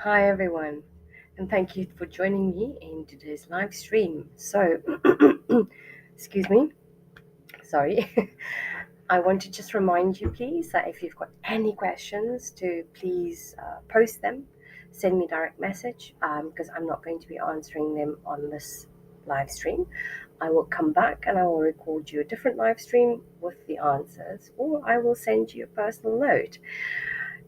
Hi everyone, and thank you for joining me in today's live stream. So, excuse me, sorry. I want to just remind you, please, that if you've got any questions, to please post them, send me direct message, because I'm not going to be answering them on this live stream. I will come back and I will record you a different live stream with the answers, or I will send you a personal note.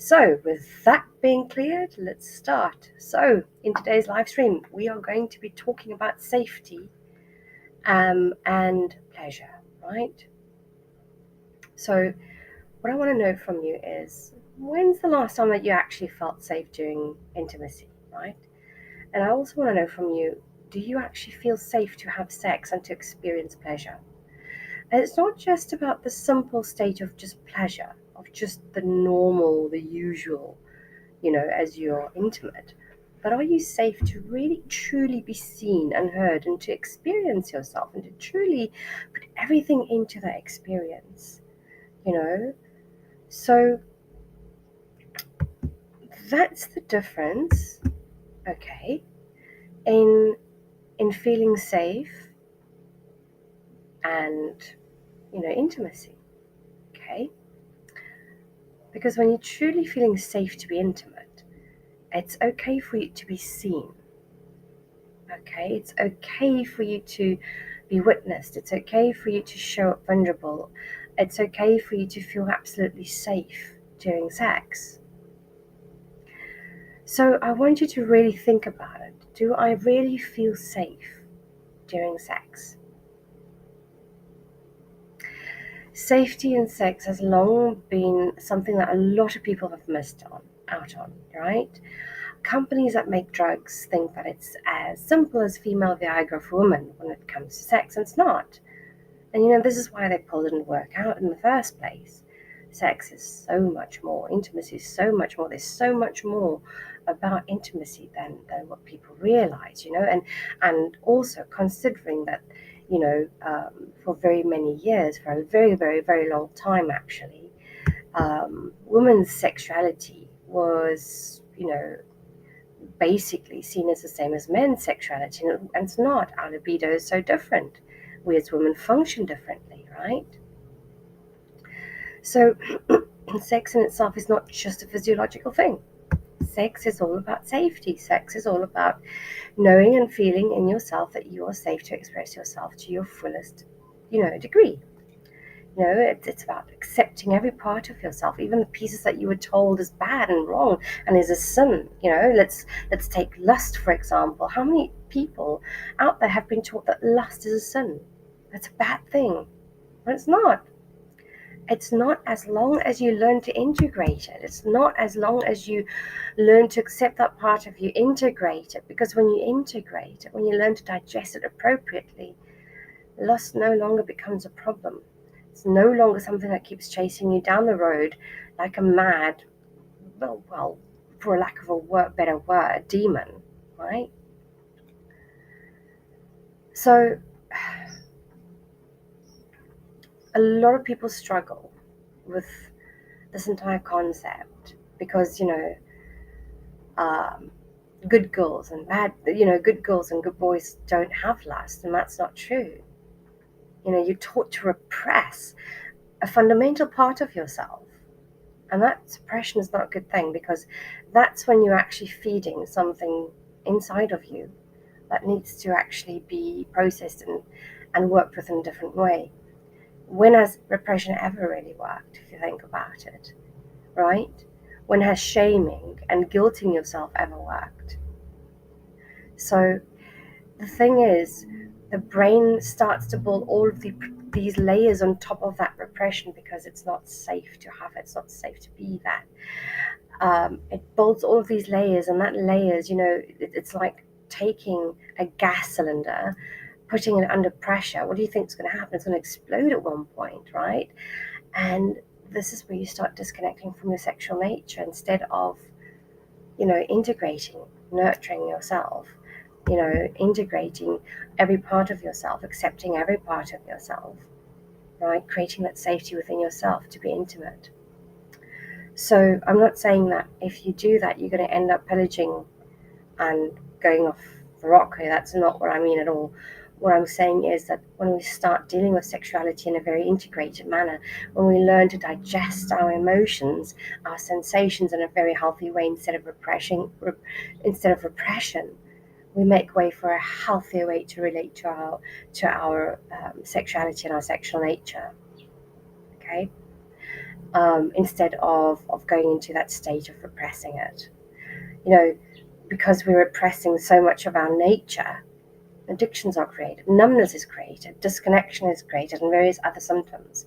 So, with that being cleared, let's start. So, in today's live stream, we are going to be talking about safety and pleasure, right? So, what I want to know from you is when's the last time that you actually felt safe during intimacy, right? And I also want to know from you, do you actually feel safe to have sex and to experience pleasure? And it's not just about the simple state of just pleasure, of just the normal, the usual, as you're intimate. But are you safe to really truly be seen and heard and to experience yourself and to truly put everything into that experience, you know? So that's the difference, okay, in feeling safe and intimacy, okay? Because when you're truly feeling safe to be intimate, it's okay for you to be seen. Okay, it's okay for you to be witnessed. It's okay for you to show up vulnerable. It's okay for you to feel absolutely safe during sex. So I want you to really think about it. Do I really feel safe during sex? Safety in sex has long been something that a lot of people have missed out on, right? Companies that make drugs think that it's as simple as female Viagra for women when it comes to sex, and it's not. And this is why they pulled didn't work out in the first place. Sex is so much more, intimacy is so much more. There's so much more about intimacy than what people realize, and also considering that, for very many years, for a very, very, very long time actually, women's sexuality was, basically seen as the same as men's sexuality, and it's not. Our libido is so different. We as women function differently, right? So, sex in itself is not just a physiological thing. Sex is all about safety. Sex is all about knowing and feeling in yourself that you are safe to express yourself to your fullest, degree. It's about accepting every part of yourself, even the pieces that you were told is bad and wrong and is a sin. Let's take lust, for example. How many people out there have been taught that lust is a sin? That's a bad thing. But it's not. It's not, as long as you learn to integrate it. It's not as long as you learn to accept that part of you, integrate it. Because when you integrate it, when you learn to digest it appropriately, lust no longer becomes a problem. It's no longer something that keeps chasing you down the road like a mad, well, for lack of a better word, demon, right? So a lot of people struggle with this entire concept because, um, good girls and good girls and good boys don't have lust, and that's not true. You're taught to repress a fundamental part of yourself. And that suppression is not a good thing, because that's when you're actually feeding something inside of you that needs to actually be processed and worked with in a different way. When has repression ever really worked, if you think about it, right? When has shaming and guilting yourself ever worked? So the thing is, the brain starts to build all of these layers on top of that repression because it's not safe to have it. It's not safe to be that. It builds all of these layers, and that layers, it's like taking a gas cylinder, putting it under pressure. What do you think is going to happen? It's going to explode at one point, right? And this is where you start disconnecting from your sexual nature instead of, integrating, nurturing yourself, integrating every part of yourself, accepting every part of yourself, right? Creating that safety within yourself to be intimate. So I'm not saying that if you do that, you're going to end up pillaging and going off the rock. That's not what I mean at all. What I'm saying is that when we start dealing with sexuality in a very integrated manner, when we learn to digest our emotions, our sensations in a very healthy way instead of repression, we make way for a healthier way to relate to our sexuality and our sexual nature. Okay, instead of going into that state of repressing it, because we're repressing so much of our nature. Addictions are created, numbness is created, disconnection is created, and various other symptoms.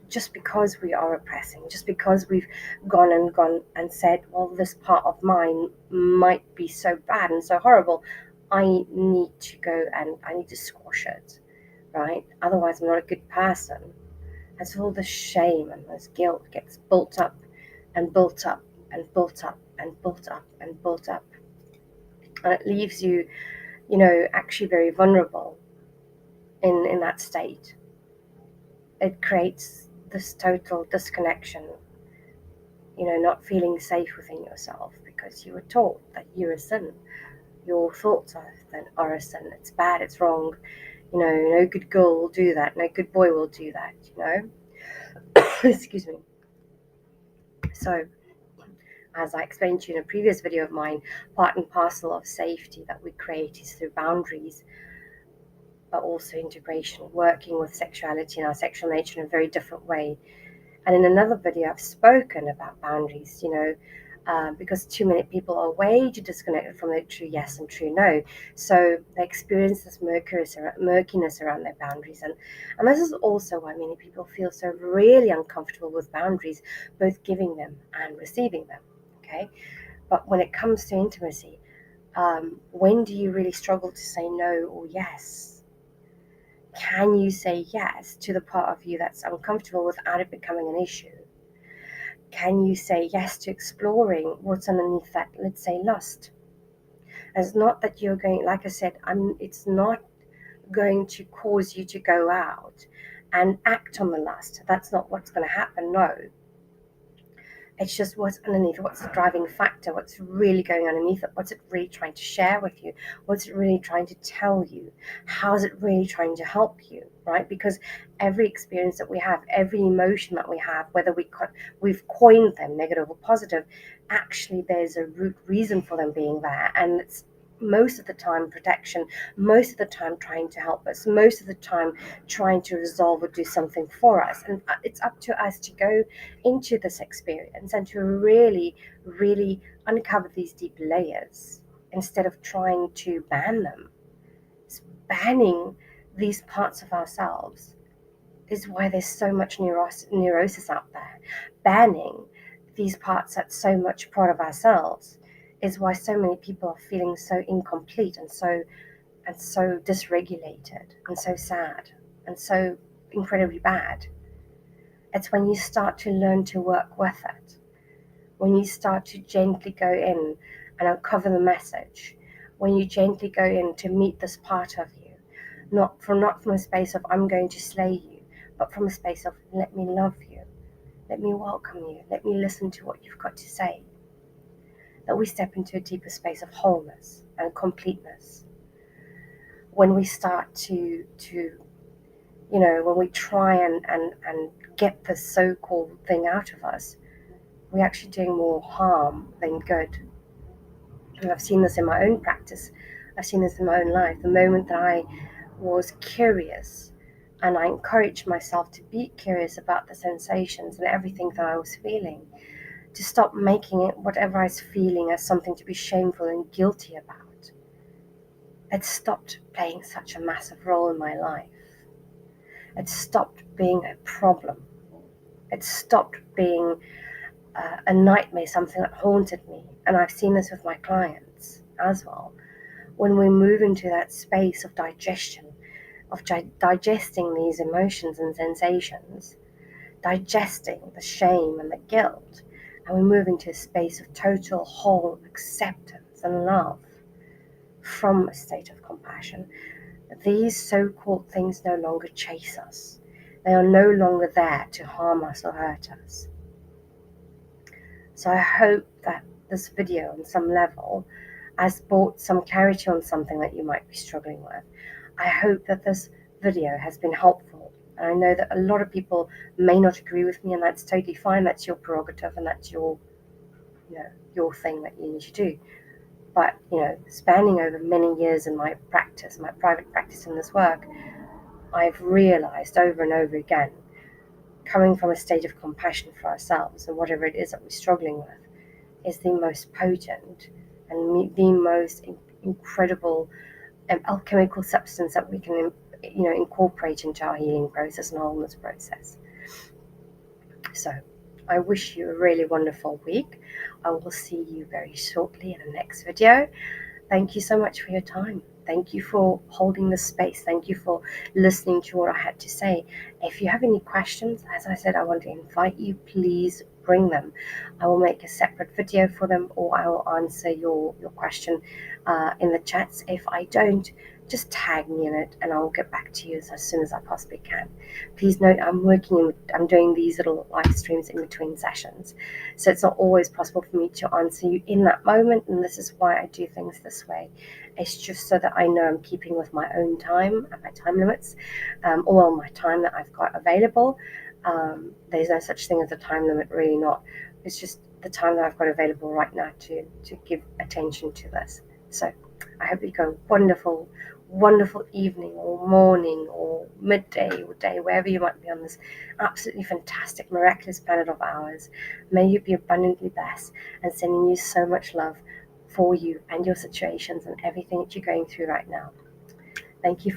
Just because we are repressing, just because we've gone and said, well, this part of mine might be so bad and so horrible, I need to go and I need to squash it, right? Otherwise, I'm not a good person. And so all this shame and this guilt gets built up and built up and built up and built up and built up. And it leaves you, actually very vulnerable in that state. It creates this total disconnection, not feeling safe within yourself because you were taught that you're a sin. Your thoughts are a sin. It's bad, it's wrong. No good girl will do that. No good boy will do that, Excuse me. So, as I explained to you in a previous video of mine, part and parcel of safety that we create is through boundaries, but also integration, working with sexuality and our sexual nature in a very different way. And in another video, I've spoken about boundaries, because too many people are way too disconnected from their true yes and true no. So they experience this murkiness around their boundaries. And this is also why many people feel so really uncomfortable with boundaries, both giving them and receiving them. Okay. But when it comes to intimacy, when do you really struggle to say no or yes? Can you say yes to the part of you that's uncomfortable without it becoming an issue? Can you say yes to exploring what's underneath that, let's say, lust? And it's not that you're going, like I said, it's not going to cause you to go out and act on the lust. That's not what's going to happen, no. It's just what's underneath, what's the driving factor, what's really going underneath it, what's it really trying to share with you, what's it really trying to tell you, how is it really trying to help you, right? Because every experience that we have, every emotion that we have, whether we've coined them, negative or positive, actually there's a root reason for them being there, and it's most of the time protection, most of the time trying to help us, most of the time trying to resolve or do something for us. And it's up to us to go into this experience and to really, really uncover these deep layers instead of trying to ban them. Banning these parts of ourselves is why there's so much neurosis out there. Banning these parts that's so much part of ourselves is why so many people are feeling so incomplete and so dysregulated and so sad and so incredibly bad. It's when you start to learn to work with it, when you start to gently go in and uncover the message, when you gently go in to meet this part of you, not from a space of I'm going to slay you, but from a space of let me love you, let me welcome you, let me listen to what you've got to say. That we step into a deeper space of wholeness and completeness. When we start to when we try and get this so-called thing out of us, we're actually doing more harm than good. And I've seen this in my own practice. I've seen this in my own life. The moment that I was curious and I encouraged myself to be curious about the sensations and everything that I was feeling, to stop making it whatever I was feeling as something to be shameful and guilty about, it stopped playing such a massive role in my life. It stopped being a problem. It stopped being a nightmare, something that haunted me. And I've seen this with my clients as well. When we move into that space of digestion, of digesting these emotions and sensations, digesting the shame and the guilt, and we move into a space of total whole acceptance and love from a state of compassion, these so-called things no longer chase us. They are no longer there to harm us or hurt us. So I hope that this video on some level has brought some clarity on something that you might be struggling with. I hope that this video has been helpful. And I know that a lot of people may not agree with me, and that's totally fine. That's your prerogative, and that's your thing that you need to do. But spanning over many years in my practice, my private practice in this work, I've realized over and over again, coming from a state of compassion for ourselves and whatever it is that we're struggling with, is the most potent and the most incredible alchemical substance that we can incorporate into our healing process and wholeness process. So I wish you a really wonderful week. I will see you very shortly in the next video. Thank you so much for your time. Thank you for holding the space. Thank you for listening to what I had to say. If you have any questions, as I said, I want to invite you, please bring them. I will make a separate video for them, or I will answer your question in the chats. If I don't, just tag me in it and I'll get back to you as soon as I possibly can. Please note, I'm doing these little live streams in between sessions, so it's not always possible for me to answer you in that moment, and this is why I do things this way. It's just so that I know I'm keeping with my own time and my time limits, or my time that I've got available. There's no such thing as a time limit, really not. It's just the time that I've got available right now to give attention to this. So I hope you go wonderful evening or morning or midday or day, wherever you might be on this absolutely fantastic, miraculous planet of ours. May you be abundantly blessed, and sending you so much love for you and your situations and everything that you're going through right now. Thank you.